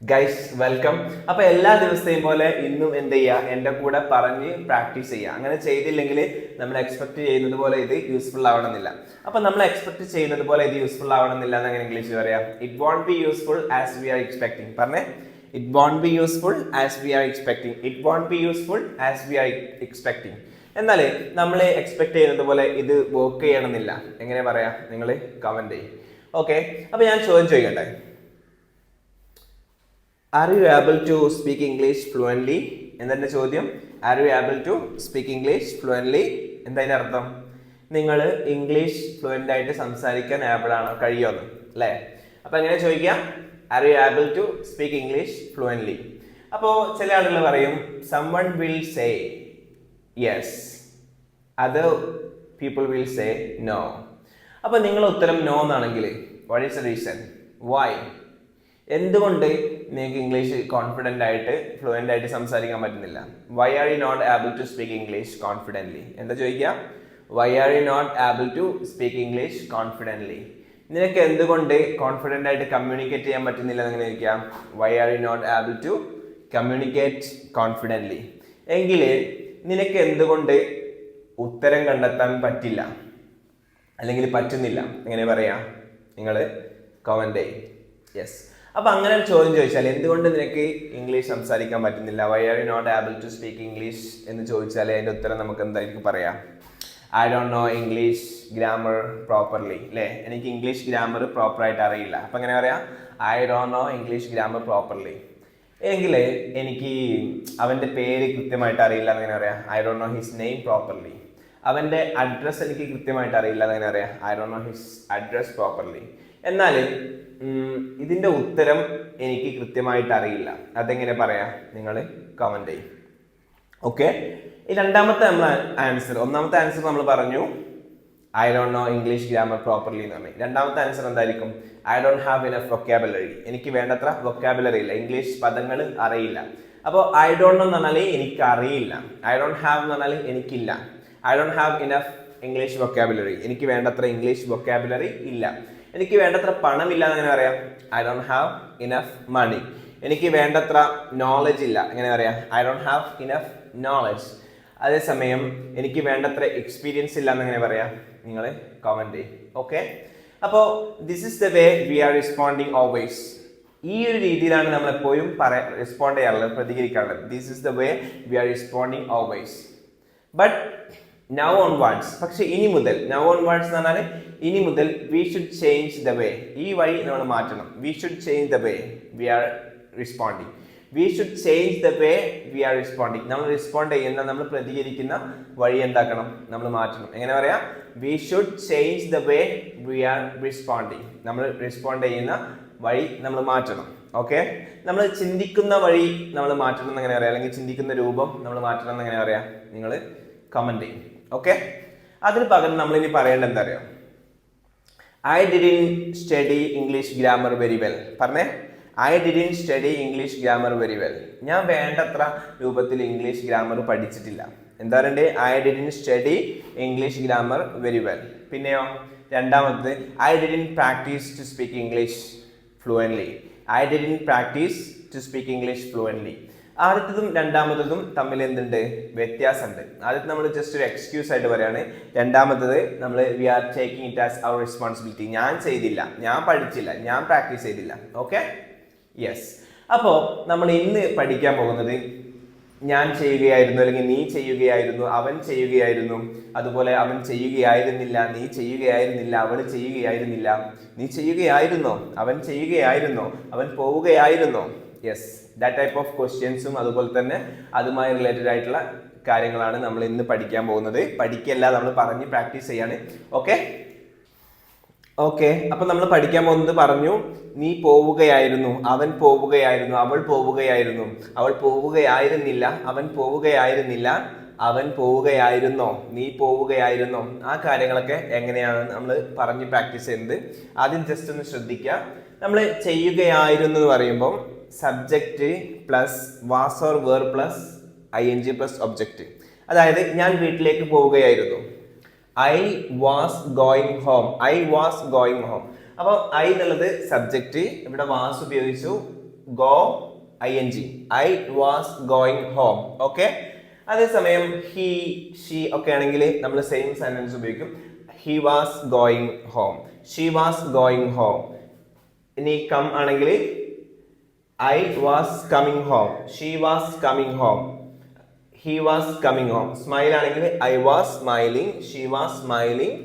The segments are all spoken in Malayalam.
Guys welcome. അപ്പൊ എല്ലാ ദിവസത്തെയും പോലെ ഇന്നും എന്ത് ചെയ്യുക, എൻ്റെ കൂടെ പറഞ്ഞ് പ്രാക്ടീസ് ചെയ്യുക. അങ്ങനെ ചെയ്തില്ലെങ്കിൽ നമ്മൾ എക്സ്പെക്ട് ചെയ്യുന്നത് പോലെ ഇത് യൂസ്ഫുൾ ആവണമെന്നില്ല. അപ്പൊ നമ്മൾ എക്സ്പെക്ട് ചെയ്യുന്നത് പോലെ ഇത് യൂസ്ഫുൾ ആവണമെന്നില്ല എന്ന് അങ്ങനെ ഇംഗ്ലീഷിൽ പറയാം. It won't be useful as we are expecting. പറഞ്ഞേ, it won't be useful as we are expecting. It won't be useful as we are expecting. എന്നാൽ നമ്മൾ എക്സ്പെക്ട് ചെയ്യുന്നത് പോലെ ഇത് വർക്ക് ചെയ്യണമെന്നില്ല. എങ്ങനെ പറയാം, നിങ്ങൾ കമന്റ് ചെയ്യും. ഓക്കെ, അപ്പൊ ഞാൻ ചോദ്യം ചോദിക്കട്ടെ. Are you able to speak English fluently? എന്തെന്റെ ചോദ്യം? Are you able to speak English fluently? എന്തായാലും അർത്ഥം, നിങ്ങൾ ഇംഗ്ലീഷ് ഫ്ലുവൻ്റ് ആയിട്ട് സംസാരിക്കാൻ ഏബിൾ ആണോ, കഴിയുമെന്ന് അല്ലേ? അപ്പൊ എങ്ങനെ ചോദിക്കാം? Are you able to speak English fluently? അപ്പോൾ ചില ആളുകൾ പറയും someone will say yes, other people will say no. അപ്പൊ നിങ്ങൾ ഉത്തരം നോ എന്നാണെങ്കിൽ what is the reason? Why? എന്തുകൊണ്ട് നിങ്ങൾക്ക് ഇംഗ്ലീഷ് കോൺഫിഡൻ്റ് ആയിട്ട് ഫ്ലുവൻ്റ് ആയിട്ട് സംസാരിക്കാൻ പറ്റുന്നില്ല? Why are you not able to speak English confidently? എന്താ ചോദിക്കുക? Why are you not able to speak English confidently? നിനക്ക് എന്തുകൊണ്ട് കോൺഫിഡൻ്റ് ആയിട്ട് കമ്മ്യൂണിക്കേറ്റ് ചെയ്യാൻ പറ്റുന്നില്ല എന്ന് ചോദിക്കാം. Why are you not able to communicate confidently? എങ്കിൽ നിനക്ക് എന്തുകൊണ്ട് ഉത്തരം കണ്ടെത്താൻ പറ്റില്ല, അല്ലെങ്കിൽ പറ്റുന്നില്ല, എങ്ങനെ പറയാം? നിങ്ങൾ കമന്റ് ചെയ്യും. യെസ്. അപ്പൊ അങ്ങനെ ഒരു ചോദ്യം ചോദിച്ചാൽ, എന്തുകൊണ്ട് നിനക്ക് ഇംഗ്ലീഷ് സംസാരിക്കാൻ പറ്റുന്നില്ല, why are you not able to speak English എന്ന് ചോദിച്ചാൽ അതിന്റെ ഉത്തരം നമുക്ക് എന്തായിരിക്കും പറയാം? I don't know English grammar properly. അല്ലേ? എനിക്ക് ഇംഗ്ലീഷ് ഗ്രാമർ പ്രോപ്പറായിട്ട് അറിയില്ല. അപ്പൊ എങ്ങനെ പറയാം? I don't know English grammar properly. എങ്കിൽ എനിക്ക് അവന്റെ പേര് കൃത്യമായിട്ട് അറിയില്ല എന്ന് എങ്ങനെ പറയാം? I don't know his name properly. അവന്റെ അഡ്രസ്സ് എനിക്ക് കൃത്യമായിട്ട് അറിയില്ല എന്ന് എങ്ങനെ പറയാം? I don't know his address properly. എന്നാൽ ഇതിന്റെ ഉത്തരം എനിക്ക് കൃത്യമായിട്ട് അറിയില്ല, അതെങ്ങനെ പറയാം? നിങ്ങൾ കമന്റ് ചെയ്യും. ഓക്കെ, ഈ രണ്ടാമത്തെ നമ്മൾ ആൻസർ, ഒന്നാമത്തെ ആൻസർ നമ്മൾ പറഞ്ഞു I don't know English grammar properly എന്ന് പറഞ്ഞു. രണ്ടാമത്തെ ആൻസർ എന്തായിരിക്കും? I don't have enough vocabulary. എനിക്ക് വേണ്ടത്ര വൊക്കാബുലറി ഇല്ല, ഇംഗ്ലീഷ് പദങ്ങൾ അറിയില്ല. അപ്പോൾ ഐ ഡോണ്ട് നോ എന്ന് പറഞ്ഞാൽ എനിക്ക് അറിയില്ല, ഐ ഡോണ്ട് ഹാവ് എന്ന് പറഞ്ഞാൽ എനിക്കില്ല, I don't have enough English vocabulary, എനിക്ക് വേണ്ടത്ര ഇംഗ്ലീഷ് വൊക്കാബുലറി ഇല്ല. എനിക്ക് വേണ്ടത്ര പണമില്ല എങ്ങനെ പറയാം? I don't have enough money. എനിക്ക് വേണ്ടത്ര നോളജ് ഇല്ല, എങ്ങനെ പറയാം? I don't have enough knowledge. അതേസമയം എനിക്ക് വേണ്ടത്ര എക്സ്പീരിയൻസ് ഇല്ല എന്നെങ്ങനെ പറയാം? നിങ്ങൾ കമന്റ് ചെയ്യും. ഓക്കെ, അപ്പോൾ this is the way we are responding always. ഈ ഒരു രീതിയിലാണ് നമ്മൾ എപ്പോഴും റെസ്പോണ്ട് ചെയ്യാറുള്ളത്, പ്രതികരിക്കാറുള്ളത്. This is the way we are responding always. But now onwards, പക്ഷെ ഇനി മുതൽ, നൗ ഓൺവാർഡ്സ് എന്ന് പറഞ്ഞാൽ ഇനി മുതൽ we should change the way. ഈ വഴി നമ്മൾ മാറ്റണം. We should change the way we are responding. We should change the way we are responding. നമ്മൾ റെസ്പോണ്ട് ചെയ്യുന്ന, നമ്മൾ പ്രതികരിക്കുന്ന വഴി എന്താക്കണം? നമ്മൾ മാറ്റണം. എങ്ങനെ പറയാം? V should change the way we are responding. നമ്മൾ റെസ്പോണ്ട് ചെയ്യുന്ന വഴി നമ്മൾ മാറ്റണം. ഓക്കെ, നമ്മൾ ചിന്തിക്കുന്ന വഴി നമ്മൾ മാറ്റണം എന്ന് എങ്ങനെ പറയാം? അല്ലെങ്കിൽ ചിന്തിക്കുന്ന രൂപം നമ്മൾ മാറ്റണം എന്ന് എങ്ങനെ പറയാം? നിങ്ങൾ കമന്റ് ചെയ്യും. ഓക്കെ, അതിന് പകരം നമ്മൾ ഇനി പറയേണ്ടത് എന്താ അറിയാം? I didn't study English grammar very well. പറഞ്ഞേ, I didn't study English grammar very well. ഞാൻ വേണ്ടത്ര രൂപത്തിൽ ഇംഗ്ലീഷ് ഗ്രാമർ പഠിച്ചിട്ടില്ല. എന്താ പറയണ്ടേ? I didn't study English grammar very well. പിന്നെയോ രണ്ടാമത്, I didn't practice to speak English fluently. I didn't practice to speak English fluently. ആദ്യത്തതും രണ്ടാമത്തതും തമ്മിൽ എന്തുണ്ട്? വ്യത്യാസമുണ്ട്. ആദ്യത്തെ നമ്മൾ ജസ്റ്റ് ഒരു എക്സ്ക്യൂസ് ആയിട്ട് പറയാണ്. രണ്ടാമത്തത് നമ്മൾ we are taking it as our responsibility. ഞാൻ ചെയ്തില്ല, ഞാൻ പഠിച്ചില്ല, ഞാൻ പ്രാക്ടീസ് ചെയ്തില്ല. Okay, yes. അപ്പോൾ നമ്മൾ ഇന്ന് പഠിക്കാൻ പോകുന്നത് ഞാൻ ചെയ്യുകയായിരുന്നു, അല്ലെങ്കിൽ നീ ചെയ്യുകയായിരുന്നു, അവൻ ചെയ്യുകയായിരുന്നു, അതുപോലെ അവൻ ചെയ്യുകയായിരുന്നില്ല, നീ ചെയ്യുകയായിരുന്നില്ല, അവൾ ചെയ്യുകയായിരുന്നില്ല, നീ ചെയ്യുകയായിരുന്നോ, അവൻ ചെയ്യുകയായിരുന്നോ, അവൻ പോവുകയായിരുന്നോ? യെസ്, ദാറ്റ് ടൈപ്പ് ഓഫ് ക്വസ്റ്റ്യൻസും അതുപോലെ തന്നെ അതുമായി റിലേറ്റഡ് ആയിട്ടുള്ള കാര്യങ്ങളാണ് നമ്മൾ ഇന്ന് പഠിക്കാൻ പോകുന്നത്. പഠിക്കല്ല, നമ്മൾ പറഞ്ഞ് പ്രാക്ടീസ് ചെയ്യാണ്. ഓക്കെ ഓക്കെ, അപ്പൊ നമ്മൾ പഠിക്കാൻ പോകുന്നത് പറഞ്ഞു, നീ പോവുകയായിരുന്നു, അവൻ പോവുകയായിരുന്നു, അവൾ പോവുകയായിരുന്നു, അവൾ പോവുകയായിരുന്നില്ല, അവൻ പോവുകയായിരുന്നില്ല, അവൻ പോവുകയായിരുന്നോ, നീ പോവുകയായിരുന്നോ? ആ കാര്യങ്ങളൊക്കെ എങ്ങനെയാണ് നമ്മൾ പറഞ്ഞ് പ്രാക്ടീസ് ചെയ്യുന്നത്? ആദ്യം ജസ്റ്റ് ഒന്ന് ശ്രദ്ധിക്കുക. നമ്മൾ ചെയ്യുകയായിരുന്നു എന്ന് പറയുമ്പോൾ subject plus was or were plus ing plus object. അതായത് ഞാൻ വീട്ടിലേക്ക് പോവുകയായിരുന്നു, I was going home, I was going home. അപ്പോൾ ഐ എന്നുള്ളത് സബ്ജക്റ്റ്, ഇവിടെ വാസ് ഉപയോഗിച്ചു, go ing. I was going home. Okay, അതേസമയം ഹി ഷീ ഒക്കെ ആണെങ്കിൽ നമ്മൾ സെയിം സെന്റൻസ് ഉപയോഗിക്കും. He was going home, she was going home. ഇനി കം ആണെങ്കിൽ I was coming home, she was coming home, he was coming home. Smile ആണെങ്കിൽ I was smiling, she was smiling,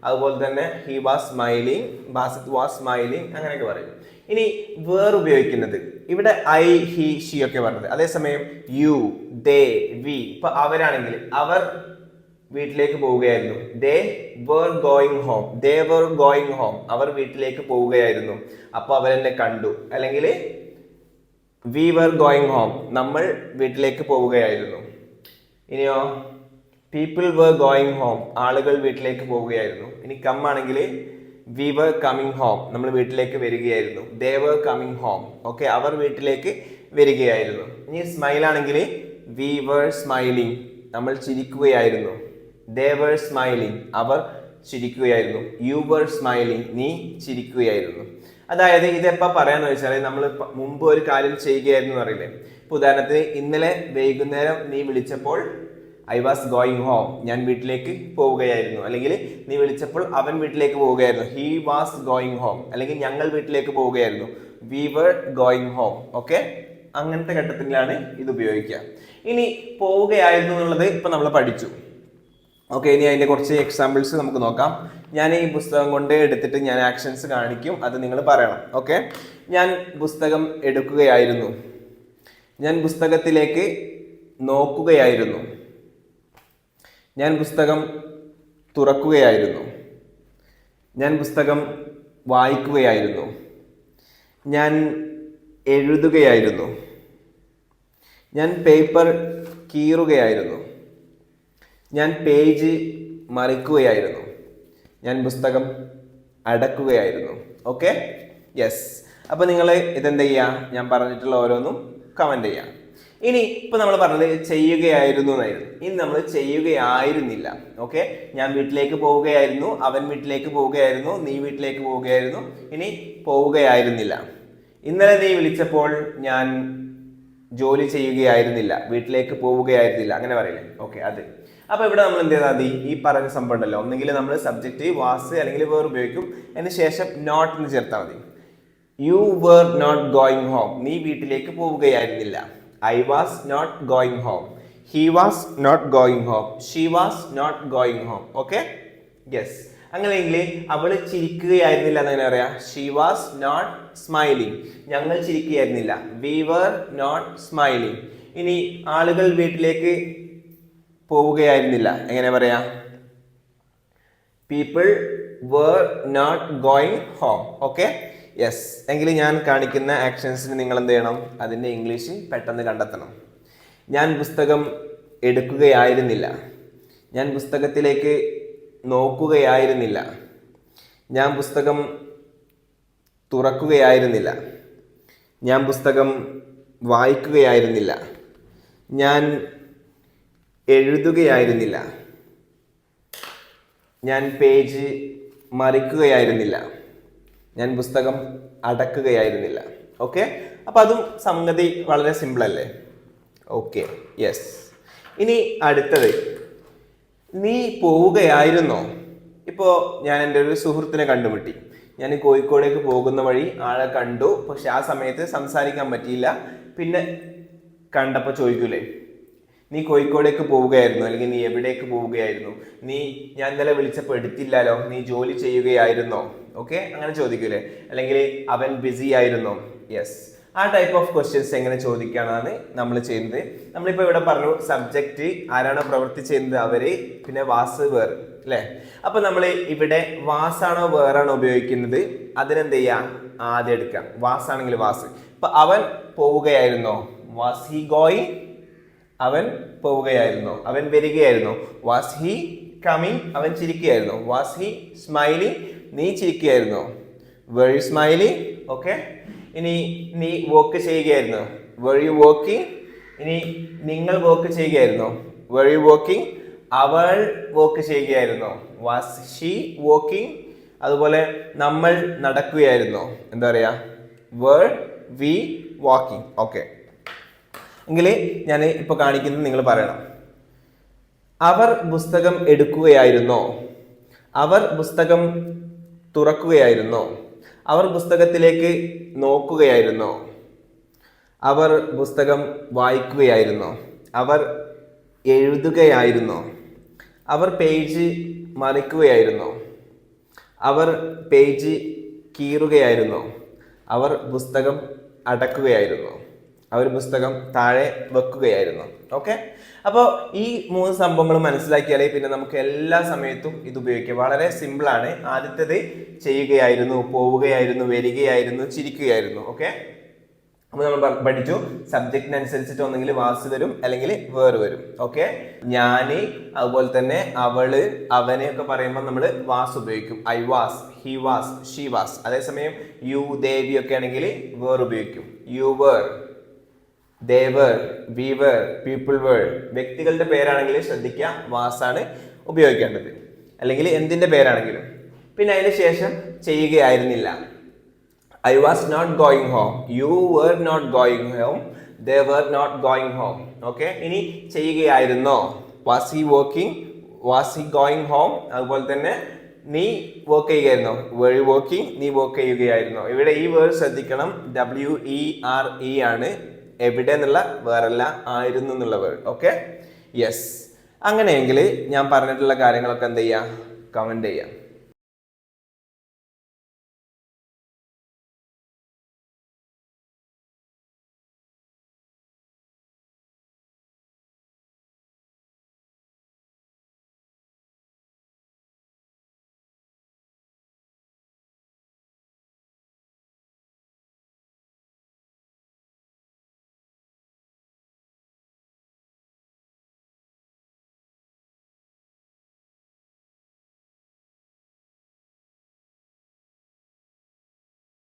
അതുപോലെ തന്നെ he was smiling, Basit was smiling, അങ്ങനെയൊക്കെ പറയും. ഇനി വേർ ഉപയോഗിക്കുന്നത് ഇവിടെ ഐ ഹി ഷീ ഒക്കെ പറഞ്ഞത്. അതേസമയം യു, ദേ, വി. ഇപ്പൊ അവരാണെങ്കിൽ അവർ വീട്ടിലേക്ക് പോവുകയായിരുന്നു. They were going home, they were going home. അവർ വീട്ടിലേക്ക് പോവുകയായിരുന്നു, അപ്പൊ അവരെന്നെ കണ്ടു. അല്ലെങ്കിൽ വി വേർ ഗോയിങ് ഹോം, നമ്മൾ വീട്ടിലേക്ക് പോവുകയായിരുന്നു. ഇനിയോ പീപ്പിൾ വേർ ഗോയിങ് ഹോം, ആളുകൾ വീട്ടിലേക്ക് പോവുകയായിരുന്നു. ഇനി കം ആണെങ്കിൽ വി വേർ കമ്മിങ് ഹോം, നമ്മൾ വീട്ടിലേക്ക് വരികയായിരുന്നു. They were coming home. Okay, അവർ വീട്ടിലേക്ക് വരികയായിരുന്നു. ഇനി സ്മൈൽ ആണെങ്കിൽ വി വേർ സ്മൈലിംഗ്, നമ്മൾ ചിരിക്കുകയായിരുന്നു. ദേ വേർ സ്മൈലിംഗ്, അവർ ചിരിക്കുകയായിരുന്നു. യു വേർ സ്മൈലിംഗ്, നീ ചിരിക്കുകയായിരുന്നു. അതായത് ഇതെപ്പോ പറയാന്ന് വെച്ചാൽ നമ്മൾ മുമ്പ് ഒരു കാര്യം ചെയ്യുകയായിരുന്നു എന്ന് അറിയില്ലേ. ഇപ്പൊ ഉദാഹരണത്തിന് ഇന്നലെ വൈകുന്നേരം നീ വിളിച്ചപ്പോൾ ഐ വാസ് ഗോയിങ് ഹോം, ഞാൻ വീട്ടിലേക്ക് പോവുകയായിരുന്നു. അല്ലെങ്കിൽ നീ വിളിച്ചപ്പോൾ അവൻ വീട്ടിലേക്ക് പോവുകയായിരുന്നു. He was going home. അല്ലെങ്കിൽ ഞങ്ങൾ വീട്ടിലേക്ക് പോവുകയായിരുന്നു. We were going home. Okay, അങ്ങനത്തെ ഘട്ടത്തിലാണ് ഇത് ഉപയോഗിക്കുക. ഇനി പോവുകയായിരുന്നു എന്നുള്ളത് ഇപ്പൊ നമ്മൾ പഠിച്ചു. ഓക്കെ, ഇനി അതിന്റെ കുറച്ച് എക്സാമ്പിൾസ് നമുക്ക് നോക്കാം. ഞാൻ ഈ പുസ്തകം കൊണ്ട് എടുത്തിട്ട് ഞാൻ ആക്ഷൻസ് കാണിക്കും, അത് നിങ്ങൾ പറയണം. ഓക്കെ, ഞാൻ പുസ്തകം എടുക്കുകയായിരുന്നു, ഞാൻ പുസ്തകത്തിലേക്ക് നോക്കുകയായിരുന്നു, ഞാൻ പുസ്തകം തുറക്കുകയായിരുന്നു, ഞാൻ പുസ്തകം വായിക്കുകയായിരുന്നു, ഞാൻ എഴുതുകയായിരുന്നു, ഞാൻ പേപ്പർ കീറുകയായിരുന്നു, ഞാൻ പേജ് മറിക്കുകയായിരുന്നു, ഞാൻ പുസ്തകം അടക്കുകയായിരുന്നു. Okay, yes. അപ്പൊ നിങ്ങൾ ഇതെന്ത് ചെയ്യുക, ഞാൻ പറഞ്ഞിട്ടുള്ള ഓരോന്നും കമന്റ് ചെയ്യാം. ഇനി ഇപ്പൊ നമ്മൾ പറഞ്ഞത് ചെയ്യുകയായിരുന്നു എന്നായിരുന്നു. ഇനി നമ്മൾ ചെയ്യുകയായിരുന്നില്ല. ഓക്കെ, ഞാൻ വീട്ടിലേക്ക് പോവുകയായിരുന്നു, അവൻ വീട്ടിലേക്ക് പോവുകയായിരുന്നു, നീ വീട്ടിലേക്ക് പോവുകയായിരുന്നു. ഇനി പോവുകയായിരുന്നില്ല. ഇന്നലെ നീ വിളിച്ചപ്പോൾ ഞാൻ ജോലി ചെയ്യുകയായിരുന്നില്ല, വീട്ടിലേക്ക് പോവുകയായിരുന്നില്ല, അങ്ങനെ പറയില്ലേ. ഓക്കെ, അത്. അപ്പൊ ഇവിടെ നമ്മൾ എന്ത് ചെയ്താൽ മതി, ഈ പറഞ്ഞ സംഭവം ഉണ്ടല്ലോ, ഒന്നെങ്കിൽ നമ്മൾ സബ്ജക്റ്റ് വാസ് അല്ലെങ്കിൽ വേർ ഉപയോഗിക്കും, അതിന് ശേഷം നോട്ട് എന്ന് ചേർത്താൽ മതി. You were not going home, നീ വീട്ടിലേക്ക് പോവുകയായിരുന്നില്ല. I was not going home, he was not going home, she was not going home. Okay, yes. അങ്ങനെയെങ്കിൽ അവള് ചിരിക്കുകയായിരുന്നില്ല എന്ന് എങ്ങനെ പറയാ, ഷീ വാസ് നോട്ട് സ്മൈലിംഗ്, ഞങ്ങൾ ചിരിക്കുകയായിരുന്നില്ല. We were not smiling. ഇനി ആളുകൾ വീട്ടിലേക്ക് പോവുകയായിരുന്നില്ല, എങ്ങനെ പറയാ, people were not going home. Okay, yes. എങ്കിൽ ഞാൻ കാണിക്കുന്ന ആക്ഷൻസിന് നിങ്ങൾ എന്ത് ചെയ്യണം, അതിൻ്റെ ഇംഗ്ലീഷ് പെട്ടെന്ന് കണ്ടെത്തണം. ഞാൻ പുസ്തകം എടുക്കുകയായിരുന്നില്ല, ഞാൻ പുസ്തകത്തിലേക്ക് നോക്കുകയായിരുന്നില്ല, ഞാൻ പുസ്തകം തുറക്കുകയായിരുന്നില്ല, ഞാൻ പുസ്തകം വായിക്കുകയായിരുന്നില്ല, ഞാൻ എഴുതുകയായിരുന്നില്ല, ഞാൻ പേജ് മറിക്കുകയായിരുന്നില്ല, ഞാൻ പുസ്തകം അടക്കുകയായിരുന്നില്ല. ഓക്കെ, അപ്പൊ അതും സംഗതി വളരെ സിമ്പിൾ അല്ലേ. Okay, yes. ഇനി അടുത്തത്, നീ പോവുകയായിരുന്നോ. ഇപ്പോൾ ഞാൻ എൻ്റെ ഒരു സുഹൃത്തിനെ കണ്ടുമുട്ടി. ഞാൻ കോഴിക്കോടേക്ക് പോകുന്ന വഴി ആളെ കണ്ടു, പക്ഷെ ആ സമയത്ത് സംസാരിക്കാൻ പറ്റിയില്ല. പിന്നെ കണ്ടപ്പോൾ ചോദിക്കൂലേ, നീ കോഴിക്കോടേക്ക് പോവുകയായിരുന്നു, അല്ലെങ്കിൽ നീ എവിടേക്ക് പോവുകയായിരുന്നു, ഞാൻ ഇന്നലെ വിളിച്ചപ്പോൾ എടുത്തില്ലല്ലോ, നീ ജോലി ചെയ്യുകയായിരുന്നോ. ഓക്കെ, അങ്ങനെ ചോദിക്കൂലേ. അല്ലെങ്കിൽ അവൻ ബിസി ആയിരുന്നോ. യെസ്, ആ ടൈപ്പ് ഓഫ് ക്വസ്റ്റ്യൻസ് എങ്ങനെ ചോദിക്കാനാണ് നമ്മൾ ചെയ്യുന്നത്. നമ്മളിപ്പോൾ ഇവിടെ പറഞ്ഞു സബ്ജക്റ്റ് ആരാണോ പ്രവൃത്തി ചെയ്യുന്നത് അവര്, പിന്നെ വാസ് വേർ അല്ലേ. അപ്പൊ നമ്മൾ ഇവിടെ വാസാണോ വേറാണോ ഉപയോഗിക്കുന്നത്, അതിനെന്ത് ചെയ്യാം, ആദ്യം എടുക്കാം. വാസ് ആണെങ്കിൽ വാസ്. ഇപ്പൊ അവൻ പോവുകയായിരുന്നോ, വാസ് ഹി ഗോയിങ്. അവൻ പോവുകയായിരുന്നു, അവൻ വരികയായിരുന്നു. വാസ് ഹി കമ്മിങ്, അവൻ ചിരിക്കുകയായിരുന്നു. വാസ് ഹി സ്മൈലിംഗ്, നീ ചിരിക്കുകയായിരുന്നു. Were you smiling. ഓക്കെ, ഇനി നീ വോക്ക് ചെയ്യുകയായിരുന്നു. Were you walking. ഇനി നിങ്ങൾ വോക്ക് ചെയ്യുകയായിരുന്നു. Were you walking. അവൾ വോക്ക് ചെയ്യുകയായിരുന്നു. Was she walking. അതുപോലെ നമ്മൾ നടക്കുകയായിരുന്നു. എന്താ പറയാ, വെർ വി വാക്കിംഗ്. ഓക്കെ, എങ്കിൽ ഞാൻ ഇപ്പോൾ കാണിക്കുന്നത് നിങ്ങൾ പറയണം. അവർ പുസ്തകം എടുക്കുകയായിരുന്നോ? അവർ പുസ്തകം തുറക്കുകയായിരുന്നോ? അവർ പുസ്തകത്തിലേക്ക് നോക്കുകയായിരുന്നോ? അവർ പുസ്തകം വായിക്കുകയായിരുന്നോ? അവർ എഴുതുകയായിരുന്നോ? അവർ പേജ് മറിക്കുകയായിരുന്നോ? അവർ പേജ് കീറുകയായിരുന്നോ? അവർ പുസ്തകം അടക്കുകയായിരുന്നോ? അവർ പുസ്തകം താഴെ വെക്കുകയായിരുന്നു. ഓക്കെ, അപ്പോൾ ഈ 3 സംഭവങ്ങൾ മനസ്സിലാക്കിയാലേ പിന്നെ നമുക്ക് എല്ലാ സമയത്തും ഇത് ഉപയോഗിക്കാം. വളരെ സിമ്പിൾ ആണ്. ആദ്യത്തേത് ചെയ്യുകയായിരുന്നു, പോവുകയായിരുന്നു, വരികയായിരുന്നു, ചിരിക്കുകയായിരുന്നു. ഓക്കെ, അപ്പോൾ നമ്മൾ പഠിച്ചു സബ്ജക്റ്റിനനുസരിച്ചിട്ട് ഒന്നെങ്കിൽ വാസ് വരും അല്ലെങ്കിൽ വേർ വരും. ഓക്കെ, ഞാന്, അതുപോലെ തന്നെ അവള്, അവനെ ഒക്കെ പറയുമ്പോൾ നമ്മൾ വാസ് ഉപയോഗിക്കും. I was, he was, she was. അതേസമയം യു, ദേ, വി ഒക്കെ ആണെങ്കിൽ വേർ ഉപയോഗിക്കും. You were, they were, we were, people were. വ്യക്തികളുടെ പേരാണെങ്കിൽ ശ്രദ്ധിക്കുക, വാസാണ് ഉപയോഗിക്കേണ്ടത്, അല്ലെങ്കിൽ എന്തിന്റെ പേരാണെങ്കിലും. പിന്നെ അതിന് ശേഷം ചെയ്യുകയായിരുന്നില്ല. I was not going home, you were not going home, they were not going home. Okay, ഇനി ചെയ്യുകയായിരുന്നോ? Was he working, was he going home? അതുപോലെ തന്നെ നീ വർക്ക് ചെയ്യുകയായിരുന്നോ? were you working, നീ വർക്ക് ചെയ്യുകയായിരുന്നോ? ഇവിടെ ഈ വേർഡ് ശ്രദ്ധിക്കണം, WERE ആണ്. എവിടെ എന്നുള്ള വേറല്ല, ആയിരുന്നു എന്നുള്ള വേർഡ്. Okay, yes. അങ്ങനെയെങ്കിൽ ഞാൻ പറഞ്ഞിട്ടുള്ള കാര്യങ്ങളൊക്കെ എന്ത് ചെയ്യുക, കമന്റ് ചെയ്യാം.